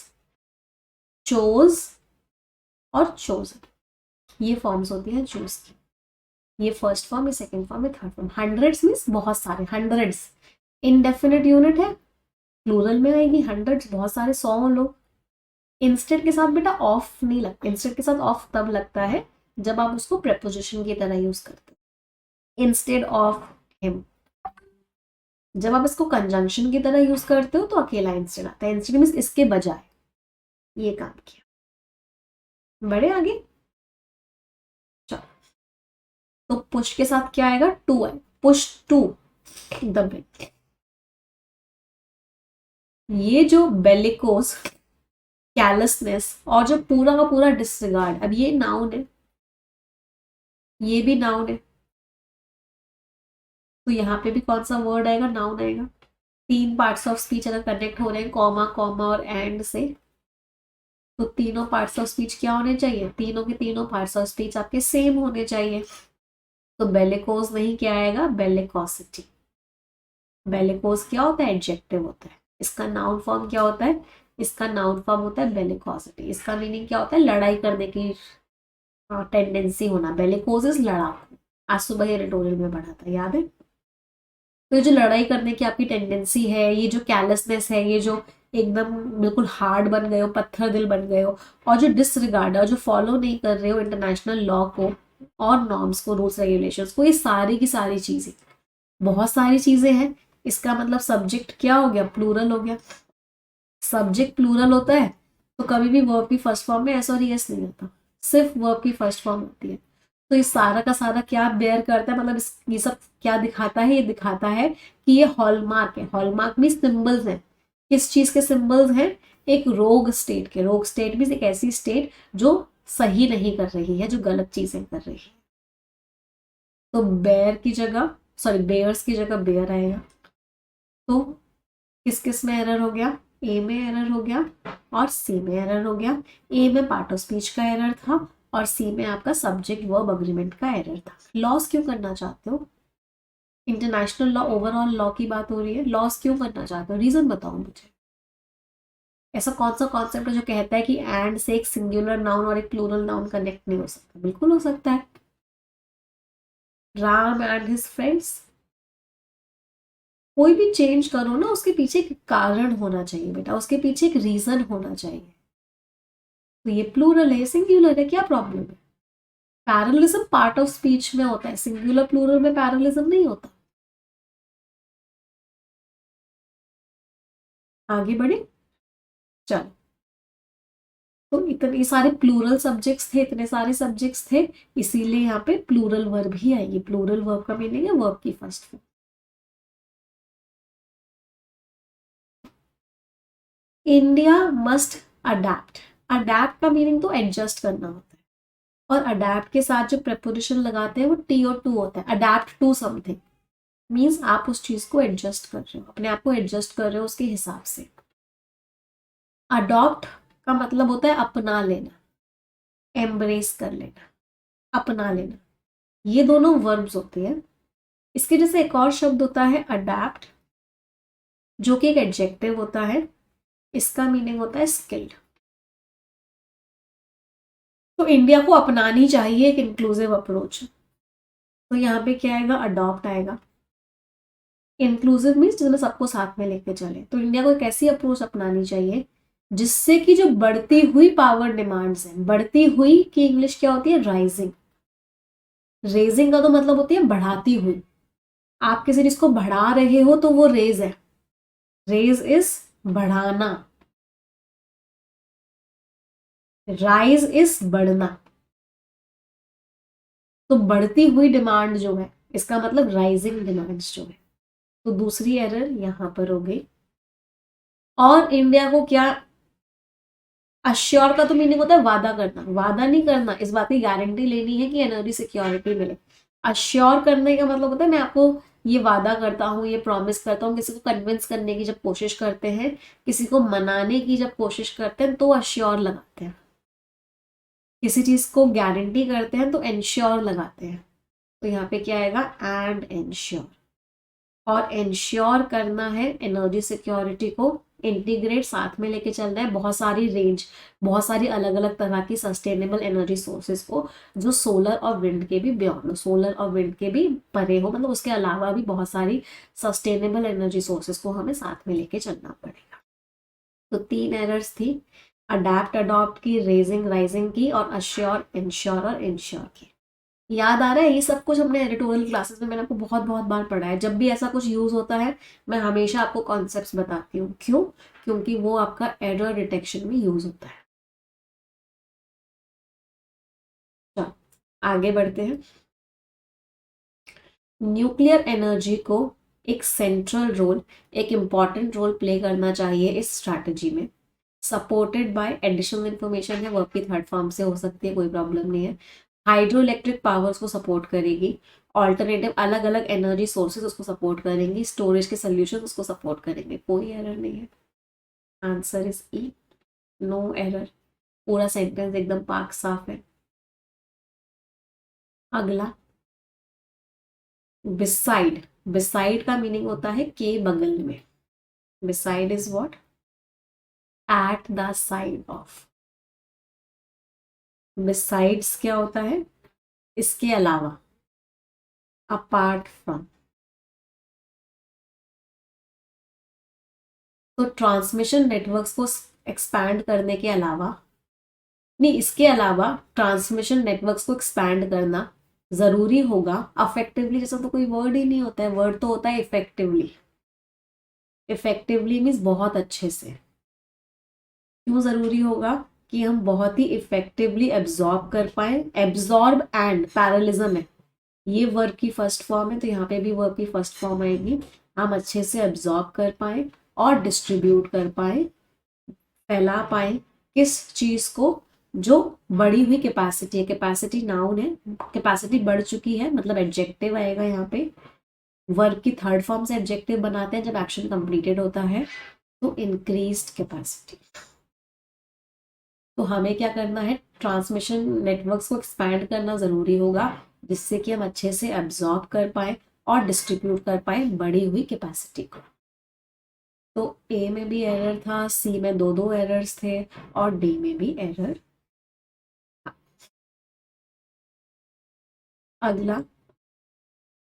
S1: चोज और चोजन. ये फॉर्म्स होती है चूज की. ये फर्स्ट फॉर्म, ये सेकंड फॉर्म, ये थर्ड फॉर्म. हंड्रेड्स मीन्स बहुत सारे, हंड्रेड्स इनडेफिनेट यूनिट है, प्लूरल में आएगी. हंड्रेड्स बहुत सारे, 100 लोग. इंस्टेड के साथ बेटा ऑफ नहीं लगता. इंस्टेड के साथ ऑफ तब लगता है जब आप उसको प्रेपोजिशन की तरह यूज करते हैं. Instead of him. जब आप इसको कंजंक्शन की तरह यूज करते हो तो अकेला इंस्टेड आता है, इंस्टेड मीन्स इसके बजाय, ये काम किया। बड़े आगे, चलो। तो पुश के साथ क्या आएगा, टू है, पुश टू द ब्रिक। ये जो बेलिकोस, कैलसनेस और जो पूरा का पूरा डिसरिगार्ड, अब ये नाउन है, ये भी नाउन है, तो यहाँ पे भी कौन सा वर्ड आएगा, नाउन आएगा। तीन पार्ट्स ऑफ स्पीच अगर कनेक्ट हो रहे हैं कॉमा कॉमा और एंड से, तो तीनों पार्ट्स ऑफ स्पीच क्या होने चाहिए, तीनों के तीनों पार्ट्स ऑफ स्पीच आपके सेम होने चाहिए। तो बेलिकोस नहीं, क्या आएगा, बेलिकोसिटी। बेलिकोस क्या होता है, एडजेक्टिव होता है। इसका नाउन फॉर्म क्या होता है, इसका नाउन फॉर्म होता है बेलिकोसिटी। इसका मीनिंग क्या होता है, लड़ाई करने की टेंडेंसी होना। बेलिकोस इज लड़ाकू। आज सुबह ये रिटोरियल में पढ़ा था, याद है। तो ये जो लड़ाई करने की आपकी टेंडेंसी है, ये जो कैलसनेस है, ये जो एकदम बिल्कुल हार्ड बन गए हो, पत्थर दिल बन गए हो, और जो डिसरिगार्ड है, जो फॉलो नहीं कर रहे हो इंटरनेशनल लॉ को और नॉर्म्स को, रूल्स रेगुलेशंस को, ये सारी की सारी चीजें, बहुत सारी चीजें हैं। इसका मतलब सब्जेक्ट क्या हो गया, प्लूरल हो गया। सब्जेक्ट प्लूरल होता है तो कभी भी वर्ब की फर्स्ट फॉर्म में एस और यस नहीं होता, सिर्फ वर्ब की फर्स्ट फॉर्म होती है। तो ये सारा का सारा क्या बेयर करता है, मतलब ये सब क्या दिखाता है, ये दिखाता है कि ये हॉलमार्क है। हॉलमार्क भी सिंबल्स हैं, किस चीज के सिंबल्स हैं, एक रोग स्टेट के। रोग स्टेट भी एक ऐसी स्टेट जो सही नहीं कर रही है, जो गलत चीजें कर रही है। तो बेयर की जगह, सॉरी बेयर्स की जगह बेयर आएगा। तो किस किस में एरर हो गया, ए में एरर हो गया और सी में एरर हो गया। ए में पार्ट ऑफ स्पीच का एरर था और सी में आपका सब्जेक्ट वर्ब अग्रीमेंट का एरर था। लॉस क्यों करना चाहते हो, इंटरनेशनल लॉ, ओवरऑल लॉ की बात हो रही है, लॉस क्यों करना चाहते हो, रीजन बताओ मुझे। ऐसा कौन सा कॉन्सेप्ट है जो कहता है कि एंड से एक सिंगुलर नाउन और एक प्लूरल नाउन कनेक्ट नहीं हो सकता, बिल्कुल हो सकता है। राम एंड हिज फ्रेंड्स, कोई भी चेंज करो ना, उसके पीछे एक कारण होना चाहिए बेटा, उसके पीछे एक रीजन होना चाहिए। तो ये प्लूरल है, सिंगुलर है, क्या प्रॉब्लम है। पैरलिज्म पार्ट ऑफ स्पीच में होता है, सिंगुलर प्लूरल में पैरलिज्म नहीं होता। आगे बढ़े, चलो। तो इतने सारे प्लूरल सब्जेक्ट्स थे, इतने सारे सब्जेक्ट्स थे, इसीलिए यहाँ पे प्लूरल वर्ब ही आएगी। प्लूरल वर्ब का मीनिंग है वर्ब की first form. India must adapt, adapt का मीनिंग तो एडजस्ट करना होता है, और अडेप्ट के साथ जो प्रेपोजिशन लगाते हैं वो टी और टू होता है। अडेप्ट टू समथिंग मीन्स आप उस चीज को एडजस्ट कर रहे हो, अपने आप को एडजस्ट कर रहे हो उसके हिसाब से। अडॉप्ट का मतलब होता है अपना लेना, एम्ब्रेस कर लेना, अपना लेना। ये दोनों वर्ब्स होते हैं। इसके जैसे एक और शब्द होता है अडेप्ट, जो कि एक एडजेक्टिव होता है। इसका मीनिंग होता है स्किल्ड। तो इंडिया को अपनानी चाहिए एक इंक्लूसिव अप्रोच। तो यहाँ पे क्या आएगा, अडॉप्ट आएगा। इंक्लूसिव मीन्स जिसमें सबको साथ में लेके चले। तो इंडिया को एक ऐसी अप्रोच अपनानी चाहिए जिससे कि जो बढ़ती हुई पावर डिमांड्स हैं, बढ़ती हुई की इंग्लिश क्या होती है, राइजिंग। रेजिंग का तो मतलब होती है बढ़ाती हुई। आप किसी चीज को बढ़ा रहे हो तो वो रेज है, रेज इज बढ़ाना, राइज इज बढ़ना। तो बढ़ती हुई डिमांड जो है, इसका मतलब राइजिंग डिमांड्स जो है। तो दूसरी एरर यहां पर हो गई। और इंडिया को क्या, अश्योर का तो मीनिंग होता है वादा करना, वादा नहीं करना, इस बात की गारंटी लेनी है कि एनर्जी सिक्योरिटी मिले। अश्योर करने का मतलब होता है मैं आपको ये वादा करता हूँ, ये प्रॉमिस करता हूँ। किसी को कन्विंस करने की जब कोशिश करते हैं, किसी को मनाने की जब कोशिश करते हैं तो अश्योर लगाते हैं। किसी चीज को गारंटी करते हैं तो एंश्योर लगाते हैं। तो यहाँ पे क्या आएगा, एंड एंश्योर। और इंश्योर करना है एनर्जी सिक्योरिटी को, इंटीग्रेट साथ में लेके चलना है बहुत सारी रेंज, बहुत सारी अलग अलग तरह की सस्टेनेबल एनर्जी सोर्सेज को, जो सोलर और विंड के भी बियॉन्ड, सोलर और विंड के भी परे हो, मतलब उसके अलावा भी बहुत सारी सस्टेनेबल एनर्जी सोर्सेज को हमें साथ में लेके चलना पड़ेगा। तो तीन एरर्स थी, अडेप्ट अडॉप्ट की, रेजिंग राइजिंग की, और अश्योर इंश्योर और इंश्योर की। याद आ रहा है? ये सब कुछ हमने एडिटोरियल क्लासेस में मैंने आपको बहुत बहुत बार पढ़ा है। जब भी ऐसा कुछ यूज होता है मैं हमेशा आपको कॉन्सेप्ट्स बताती हूँ। क्यों? क्योंकि वो आपका एरर डिटेक्शन में यूज होता है। चलो आगे बढ़ते हैं। न्यूक्लियर एनर्जी को एक सेंट्रल रोल, एक इम्पॉर्टेंट रोल प्ले करना चाहिए इस स्ट्रैटेजी में। सपोर्टेड बाय एडिशनल इंफॉर्मेशन है, वर्क की थर्ड फॉर्म से हो सकती है, कोई प्रॉब्लम नहीं है। हाइड्रो इलेक्ट्रिक पावर्स को सपोर्ट करेगी, ऑल्टरनेटिव अलग अलग एनर्जी सोर्सेज उसको सपोर्ट करेंगी, स्टोरेज के सोल्यूशन उसको सपोर्ट करेंगे। कोई एरर नहीं है। Answer is E, no error. पूरा सेंटेंस एकदम पाक साफ है। अगला, बिसाइड। बिसाइड का मीनिंग होता है के बगल में। Beside is what? At the side of. Besides क्या होता है? इसके अलावा, अपार्ट फ्रॉम। तो ट्रांसमिशन नेटवर्क्स को एक्सपैंड करने के अलावा, नहीं इसके अलावा ट्रांसमिशन नेटवर्क्स को एक्सपैंड करना जरूरी होगा। अफेक्टिवली जैसा तो कोई वर्ड ही नहीं होता है, वर्ड तो होता है इफेक्टिवली। इफेक्टिवली मीन्स बहुत अच्छे से। क्यों जरूरी होगा? कि हम बहुत ही इफेक्टिवली एब्जॉर्ब कर पाए। एब्जॉर्ब एंड पैरेलिज्म है, ये वर्ब की फर्स्ट फॉर्म है, तो यहाँ पे भी वर्ब की फर्स्ट फॉर्म आएगी। हम अच्छे से एब्जॉर्ब कर पाए और डिस्ट्रीब्यूट कर पाए, फैला पाए। किस चीज को? जो बढ़ी हुई कैपेसिटी है। कैपेसिटी नाउन है, कैपेसिटी बढ़ चुकी है मतलब एडजेक्टिव आएगा यहाँ पे। वर्ब की थर्ड फॉर्म से एडजेक्टिव बनाते हैं जब एक्शन कंप्लीटेड होता है। तो इंक्रीज्ड कैपेसिटी। तो हमें क्या करना है? ट्रांसमिशन नेटवर्क्स को एक्सपैंड करना जरूरी होगा, जिससे कि हम अच्छे से एब्जॉर्ब कर पाए और डिस्ट्रीब्यूट कर पाए बढ़ी हुई कैपेसिटी को। तो ए में भी एरर था, सी में दो दो एरर्स थे और डी में भी एरर। अगला,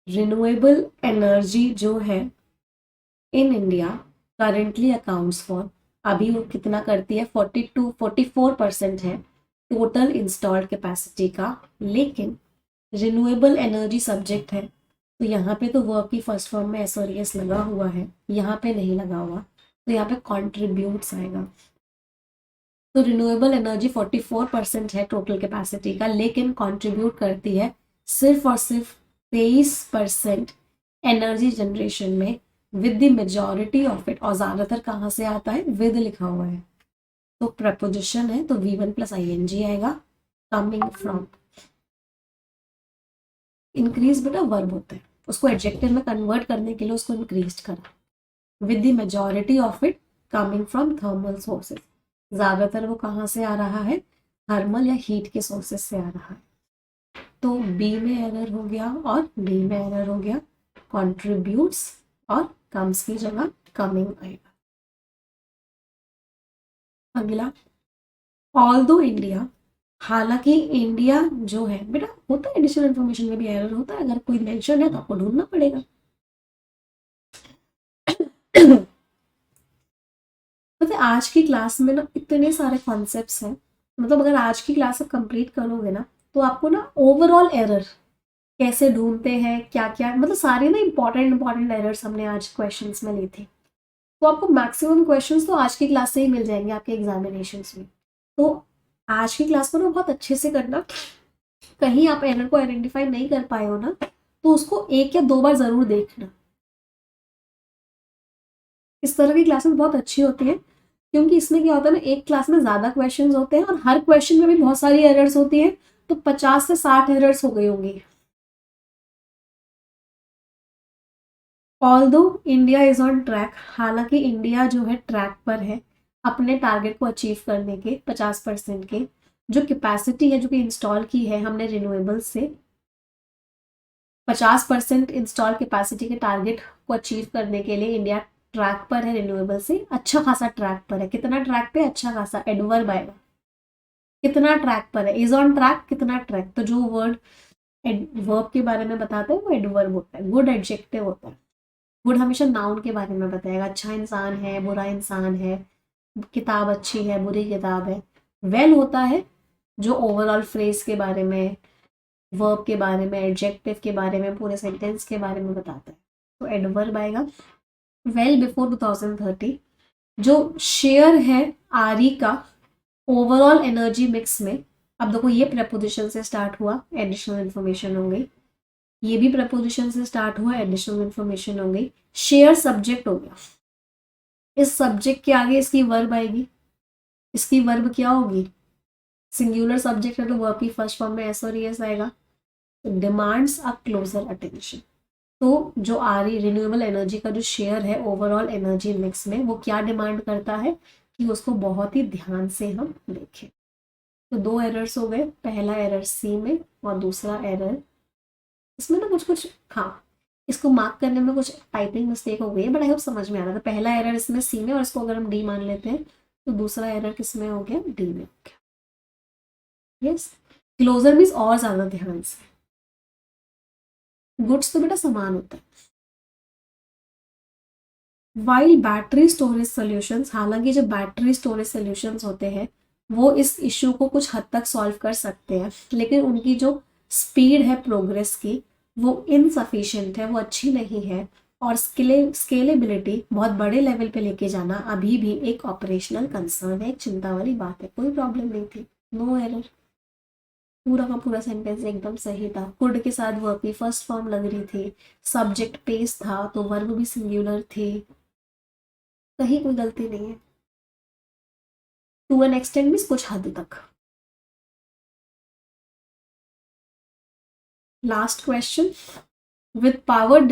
S1: रिन्यूएबल एनर्जी जो है in India currently accounts for, अभी वो कितना करती है? 44% है टोटल इंस्टॉल्ड कैपेसिटी का। लेकिन रिन्यूएबल एनर्जी सब्जेक्ट है, तो यहाँ पे तो वर्ब की फर्स्ट फॉर्म में एस और एस लगा हुआ है, यहाँ पे नहीं लगा हुआ, तो यहाँ पे कॉन्ट्रीब्यूट्स आएगा। तो रिन्यूएबल एनर्जी 44% है टोटल कैपेसिटी का, लेकिन कंट्रीब्यूट करती है सिर्फ और सिर्फ 23% एनर्जी जनरेशन में, with the majority of it. और ज्यादातर कहाँ से आता है? विद लिखा हुआ है, तो प्रपोजिशन है, तो V1 प्लस ING आएगा। कमिंग फ्रॉम, इंक्रीज बेटा वर्ब होता है, उसको एडजेक्टिव में कन्वर्ट करने के लिए उसको इंक्रीज करा। With the majority of it coming from thermal sources, ज्यादातर वो कहाँ से आ रहा है? थर्मल या हीट के सोर्सेज से आ रहा है। तो बी में एरर हो गया और डी में एरर हो गया। कॉन्ट्रीब्यूट्स और कम्स की जगह कमिंग आएगा। अगला, ऑल दो इंडिया, हालांकि इंडिया जो है बेटा, होता है एडिशनल इन्फॉर्मेशन में भी एरर होता है, अगर कोई मेंशन है तो आपको ढूंढना पड़ेगा। मतलब आज की क्लास में ना इतने सारे कॉन्सेप्ट्स हैं, मतलब अगर आज की क्लास आप कंप्लीट करोगे ना तो आपको ना ओवरऑल एरर कैसे ढूंढते हैं, क्या क्या, मतलब सारे ना इंपॉर्टेंट इंपॉर्टेंट एरर्स हमने आज क्वेश्चंस में ली थी। तो आपको मैक्सिमम क्वेश्चंस तो आज की क्लास से ही मिल जाएंगे आपके एग्जामिनेशंस में। तो आज की क्लास को ना बहुत अच्छे से करना। कहीं आप एरर को आइडेंटिफाई नहीं कर पाए हो ना, तो उसको एक या दो बार जरूर देखना। इस तरह की क्लासेस बहुत अच्छी होती है, क्योंकि इसमें क्या होता है ना, एक क्लास में ज्यादा क्वेश्चंस होते हैं और हर क्वेश्चन में भी बहुत सारी एरर्स होती है, तो 50 से 60 एरर्स हो गई होंगी। Although India is on track, हालांकि इंडिया जो है ट्रैक पर है अपने टारगेट को अचीव करने के 50% के। जो कैपेसिटी है जो कि इंस्टॉल की है हमने रिन्यूएबल से, 50% इंस्टॉल कैपेसिटी के टारगेट को अचीव करने के लिए इंडिया ट्रैक पर है रिन्यूएबल से। अच्छा खासा ट्रैक पर है। कितना ट्रैक पे? अच्छा खासा, एडवर्ब आएगा। कितना ट्रैक पर है? इज ऑन ट्रैक, कितना ट्रैक, तो जो वर्ड वर्ब के बारे में बताते हैं वो एडवर्ब होता है। गुड एडजेक्टिव होता है। गुड हमेशा नाउन के बारे में बताएगा, अच्छा इंसान है, बुरा इंसान है, किताब अच्छी है, बुरी किताब है। वेल होता है जो ओवरऑल फ्रेज के बारे में, वर्ब के बारे में, एडजेक्टिव के बारे में, पूरे सेंटेंस के बारे में बताता है। तो एडवर्ब आएगा। वेल बिफोर 2030 जो शेयर है आरी का ओवरऑल एनर्जी मिक्स में, अब देखो ये प्रपोजिशन से स्टार्ट हुआ, एडिशनल इन्फॉर्मेशन हो गई, ये भी प्रपोजिशन से स्टार्ट हुआ, एडिशनल इन्फॉर्मेशन हो गई, शेयर सब्जेक्ट हो गया, इस सब्जेक्ट के आगे इसकी वर्ब आएगी, इसकी वर्ब क्या होगी, सिंगुलर सब्जेक्ट है तो वर्ब की फर्स्ट फॉर्म में एस और एस आएगा, डिमांड्स अ क्लोजर अटेंशन। तो जो आरी रिन्यूएबल एनर्जी का जो शेयर है ओवरऑल एनर्जी मिक्स में, वो क्या डिमांड करता है कि उसको बहुत ही ध्यान से हम देखें। तो दो एरर्स हो गए, पहला एरर सी में और दूसरा एरर इसमें ना कुछ हाँ, इसको मार्क करने में कुछ टाइपिंग मिस्टेक हो गई है, बट आई होप समझ में आ रहा था। पहला एरर इसमें सी में, और इसको अगर हम डी मान लेते हैं तो दूसरा एरर किस में हो गया, डी में हो गया। यस, क्लोजर मीन्स और ज्यादा ध्यान से, गुड्स तो बेटा समान होता है। वाइल बैटरी स्टोरेज सॉल्यूशंस, हालांकि जो बैटरी स्टोरेज सॉल्यूशंस होते हैं वो इस इशू को कुछ हद तक सॉल्व कर सकते हैं, लेकिन उनकी जो स्पीड है प्रोग्रेस की वो इनसफिशिएंट है, वो अच्छी नहीं है, और स्केलेबिलिटी बहुत बड़े लेवल पे लेके जाना अभी भी एक ऑपरेशनल कंसर्न है, एक चिंता वाली बात है। कोई प्रॉब्लम नहीं थी, नो एरर, पूरा का पूरा सेंटेंस एकदम सही था। कुड के साथ वर्ब की फर्स्ट फॉर्म लग रही थी, सब्जेक्ट पेस था तो वर्ब भी सिंगुलर थी, कहीं कोई गलती नहीं है। टू एन एक्सटेंड मीन्स कुछ हद तक। Last question, with power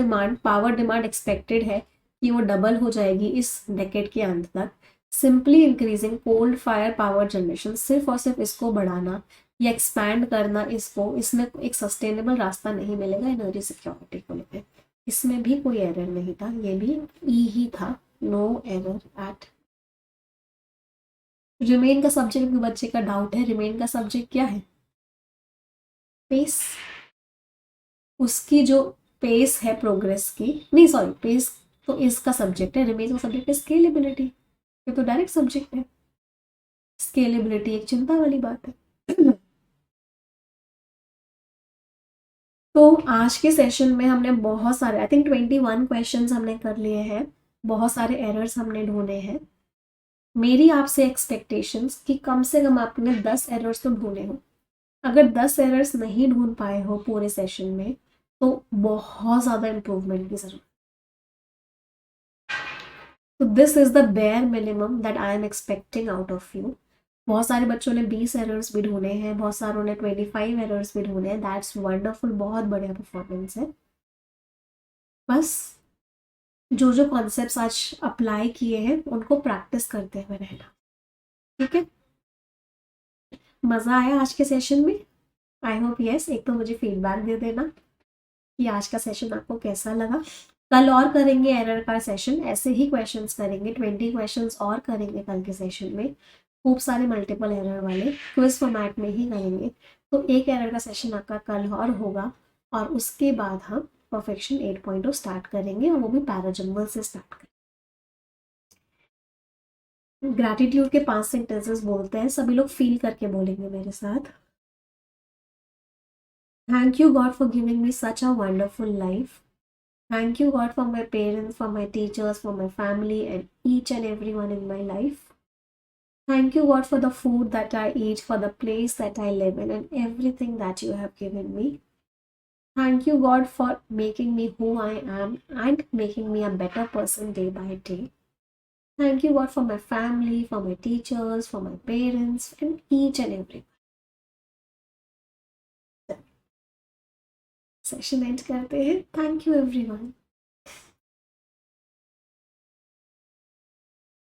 S1: demand expected है कि वो डबल हो जाएगी इस डेकेड के अंत तक, simply increasing cold fire power generation, सिर्फ और सिर्फ इसको बढ़ाना या एक्सपैंड करना इसको, इसमें एक सस्टेनेबल रास्ता नहीं मिलेगा एनर्जी सिक्योरिटी को लेकर। इसमें भी कोई एरर नहीं था, ये भी ई ही था, नो एरर एट। रिमेन का सब्जेक्ट भी बच्चे का डाउट है, रिमेन का सब्जेक्ट क्या है, पेस, उसकी जो पेस है प्रोग्रेस की, नहीं सॉरी, पेस तो इसका सब्जेक्ट है, रिमेन का सब्जेक्ट है स्केलेबिलिटी, ये तो डायरेक्ट सब्जेक्ट है, स्केलेबिलिटी एक चिंता वाली बात है। तो आज के सेशन में हमने बहुत सारे, आई थिंक 21 क्वेश्चंस हमने कर लिए हैं, बहुत सारे एरर्स हमने ढूंढे हैं। मेरी आपसे एक्सपेक्टेशंस कि कम से कम आपने 10 एरर्स तो ढूंढे हो। अगर 10 एरर्स नहीं ढूंढ पाए हो पूरे सेशन में तो बहुत ज़्यादा इम्प्रूवमेंट की जरूरत। तो this is the bare minimum that I am expecting out of you. बहुत सारे बच्चों ने 20 एरर्स भी ढूंढे हैं, बहुत सारों ने 25 एरर्स भी ढूंढे हैं, दैट्स वंडरफुल, बहुत बढ़िया परफॉर्मेंस है। बस जो जो कॉन्सेप्ट्स आज अप्लाई किए हैं उनको प्रैक्टिस करते हुए रहना, ठीक है। मज़ा आया आज के सेशन में, आई होप यस। एक तो मुझे फीडबैक दे देना कि आज का सेशन आपको कैसा लगा। कल और करेंगे एरर का सेशन, ऐसे ही क्वेश्चंस करेंगे, 20 क्वेश्चंस और करेंगे कल के सेशन में, खूब सारे मल्टीपल एरर वाले क्विज फॉर्मेट में ही करेंगे। तो एक एरर का सेशन आपका कल और होगा, और उसके बाद हम परफेक्शन 8.0 स्टार्ट करेंगे, और वो भी पैराजम्बल से स्टार्ट करेंगे। ग्रैटिट्यूड के 5 सेंटेंसेस बोलते हैं, सभी लोग फील करके बोलेंगे मेरे साथ। Thank you God for giving me such a wonderful life. Thank you, God, for my parents, for my teachers, for my family, and each and everyone in my life. Thank you, God, for the food that I eat, for the place that I live in, and everything that you have given me. Thank you, God, for making me who I am and making me a better person day by day. Thank you, God, for my family, for my teachers, for my parents, and each and every. Session end करते हैं. Thank you, everyone.